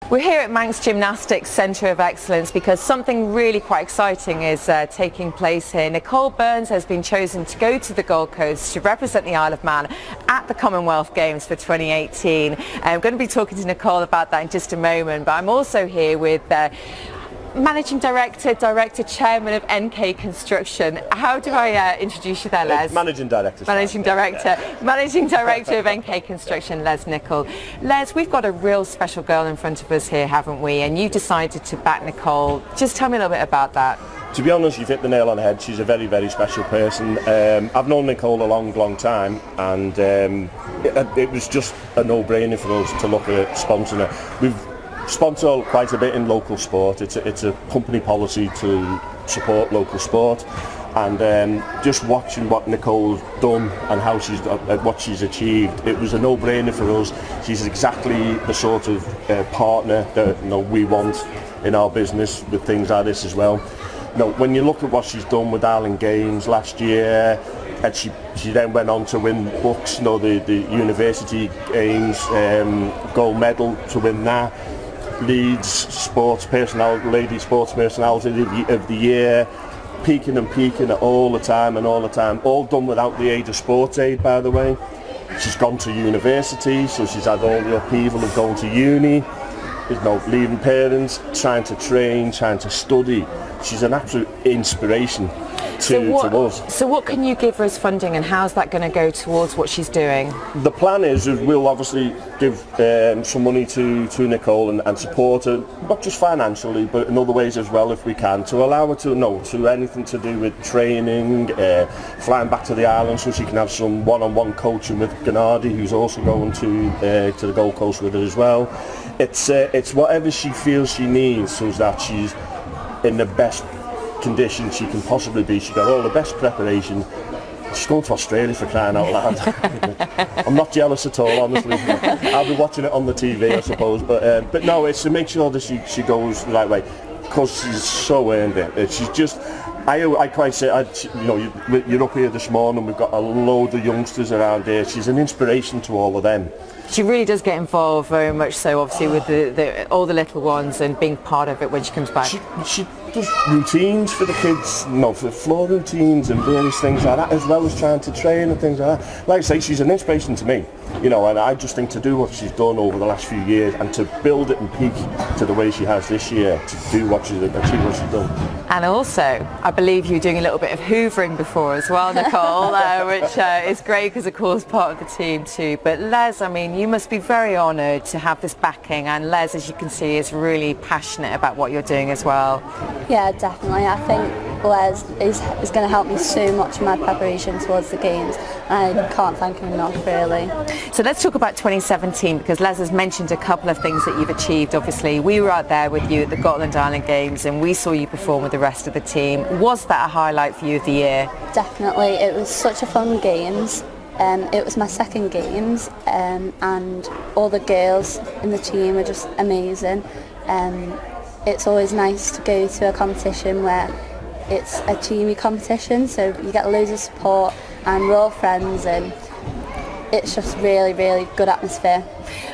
We're here at Manx Gymnastics Centre of Excellence because something really quite exciting is taking place here. Nicole Burns has been chosen to go to the Gold Coast to represent the Isle of Man at the Commonwealth Games for 2018. I'm going to be talking to Nicole about that in just a moment, but I'm also here with Managing Director, Chairman of NK Construction. How do I introduce you there, Les? Managing Director. Managing Director of NK Construction, Les Nicole. Les, we've got a real special girl in front of us here, haven't we? And you decided to back Nicole. Just tell me a little bit about that. To be honest, you've hit the nail on the head. She's a very, very special person. I've known Nicole a long time, and it was just a no-brainer for us to look at sponsoring her. We've sponsor quite a bit in local sport. It's a company policy to support local sport, and just watching what Nicole's done and how what she's achieved, it was a no-brainer for us. She's exactly the sort of partner that we want in our business with things like this as well. When you look at what she's done with Island Games last year, and she then went on to win books, the University Games gold medal to win that. Leeds Lady Sports Personality of the Year, peaking all the time, all done without the aid of sports aid, by the way. She's gone to university, so she's had all the upheaval of going to uni, leaving parents, trying to train, trying to study. She's an absolute inspiration to us. So what can you give her as funding, and how's that going to go towards what she's doing? The plan is we'll obviously give some money to Nicole and support her, not just financially but in other ways as well if we can, to allow her to anything to do with training, flying back to the island so she can have some one-on-one coaching with Gennady, who's also going to the Gold Coast with her as well. It's whatever she feels she needs so that she's in the best condition she can possibly be. She got all the best preparation. She's going to Australia, for crying out loud. I'm not jealous at all, honestly. I'll be watching it on the TV, I suppose, but no, it's to make sure that she goes the right way, because she's so earned it. She's just, I quite say, you're up here this morning, we've got a load of youngsters around here. She's an inspiration to all of them. She really does get involved very much so, obviously, with all the little ones and being part of it when she comes back. She does routines for the kids, for floor routines and various things like that, as well as trying to train and things like that. Like I say, she's an inspiration to me, and I just think to do what she's done over the last few years and to build it and peak to the way she has this year, to do what she's done. And also, I believe you were doing a little bit of hoovering before as well, Nicole, which is great because, of course, part of the team too. But Les, I mean, you must be very honoured to have this backing, and Les, as you can see, is really passionate about what you're doing as well. Yeah, definitely. I think Les is going to help me so much in my preparation towards the Games. I can't thank him enough, really. So let's talk about 2017, because Les has mentioned a couple of things that you've achieved. Obviously, we were out there with you at the Scotland Island Games and we saw you perform with the rest of the team. Was that a highlight for you of the year? Definitely. It was such a fun Games. It was my second Games, and all the girls in the team are just amazing. It's always nice to go to a competition where it's a teamy competition, so you get loads of support and we're all friends, and it's just really good atmosphere.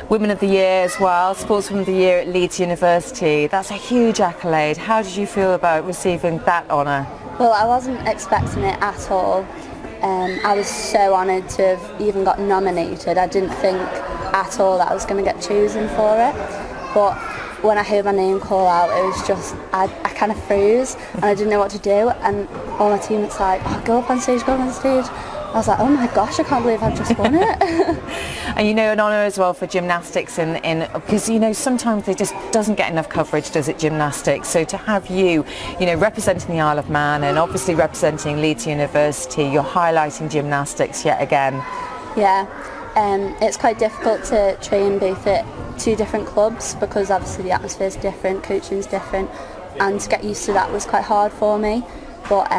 Women of the Year as well, Sportswoman of the Year at Leeds University. That's a huge accolade. How did you feel about receiving that honour? Well, I wasn't expecting it at all. I was so honoured to have even got nominated. I didn't think at all that I was going to get chosen for it, but when I heard my name call out, it was just, I kind of froze and I didn't know what to do, and all my teammates like, go up on stage. I was like, oh my gosh, I can't believe I've just won it. And an honour as well for gymnastics, because sometimes they just doesn't get enough coverage, does it, gymnastics? So to have you, representing the Isle of Man and obviously representing Leeds University, you're highlighting gymnastics yet again. Yeah, it's quite difficult to train both at two different clubs because obviously the atmosphere is different, coaching's different, and to get used to that was quite hard for me. But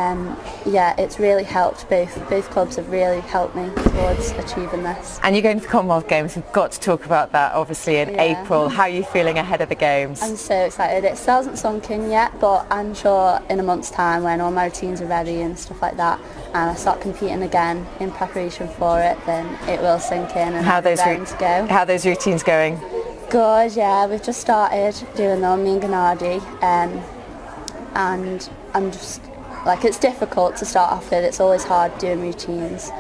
yeah, it's really helped. Both clubs have really helped me towards achieving this. And you're going to the Commonwealth Games. We've got to talk about that, obviously, in April. How are you feeling ahead of the Games? I'm so excited. It still hasn't sunk in yet, but I'm sure in a month's time, when all my routines are ready and stuff like that, and I start competing again in preparation for it, then it will sink in and I'm ready to go. How are those routines going? Good, yeah, we've just started doing them, me and Gennady, and I'm just, like, it's difficult to start off with, it's always hard doing routines,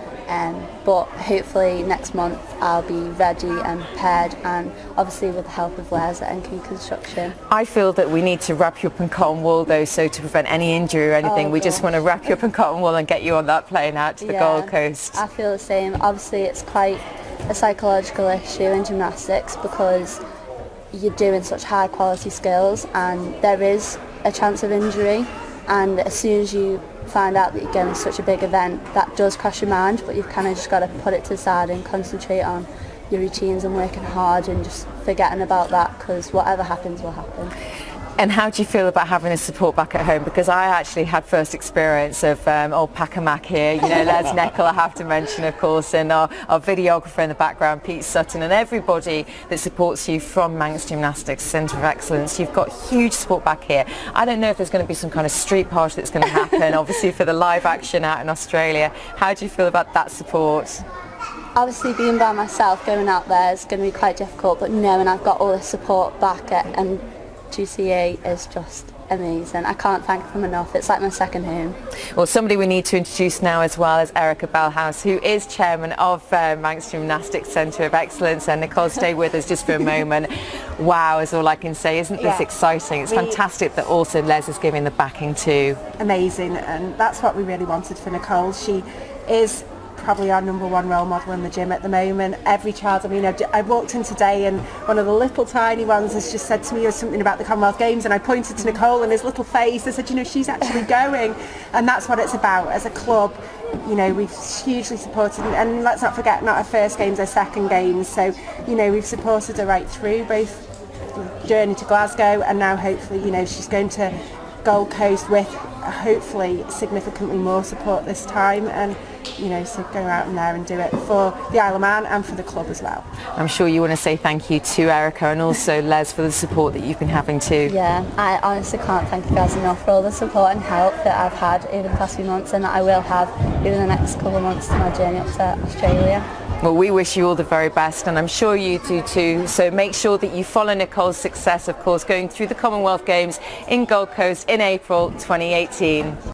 but hopefully next month I'll be ready and prepared, and obviously with the help of Les at NK Construction. I feel that we need to wrap you up in cotton wool though, so to prevent any injury or anything, we just want to wrap you up in cotton wool and get you on that plane out to the Gold Coast. I feel the same. Obviously it's quite a psychological issue in gymnastics because you're doing such high quality skills and there is a chance of injury, and as soon as you find out that you're going to such a big event, that does cross your mind, but you've kind of just got to put it to the side and concentrate on your routines and working hard and just forgetting about that, because whatever happens will happen. And how do you feel about having a support back at home? Because I actually had first experience of old Pack-a-Mac here, you know, Les Nicole I have to mention of course, and our videographer in the background, Pete Sutton, and everybody that supports you from Manx Gymnastics Centre of Excellence. You've got huge support back here. I don't know if there's going to be some kind of street party that's going to happen, obviously for the live action out in Australia. How do you feel about that support? Obviously being by myself, going out there is going to be quite difficult, but knowing I've got all the support back and GCA is just amazing. I can't thank them enough. It's like my second home. Well, somebody we need to introduce now as well is Erica Bellhouse, who is chairman of Manx Gymnastics Centre of Excellence. And Nicole, stay with us just for a moment. Wow is all I can say. Isn't this exciting? It's fantastic that also Les is giving the backing too. Amazing, and that's what we really wanted for Nicole. She is probably our #1 role model in the gym at the moment. Every child, I mean, I walked in today and one of the little tiny ones has just said to me something about the Commonwealth Games, and I pointed to Nicole and his little face. I said, you know, she's actually going, and that's what it's about. As a club, you know, we've hugely supported, and let's not forget, not her first games, her second games. So, you know, we've supported her right through both journey to Glasgow, and now hopefully, you know, she's going to Gold Coast with hopefully significantly more support this time, and you know, so go out in there and do it for the Isle of Man and for the club as well. I'm sure you want to say thank you to Erica and also Les for the support that you've been having too. Yeah, I honestly can't thank you guys enough for all the support and help that I've had over the past few months and that I will have over the next couple of months to my journey up to Australia. Well, we wish you all the very best, and I'm sure you do too. So make sure that you follow Nicole's success, of course, going through the Commonwealth Games in Gold Coast in April 2018.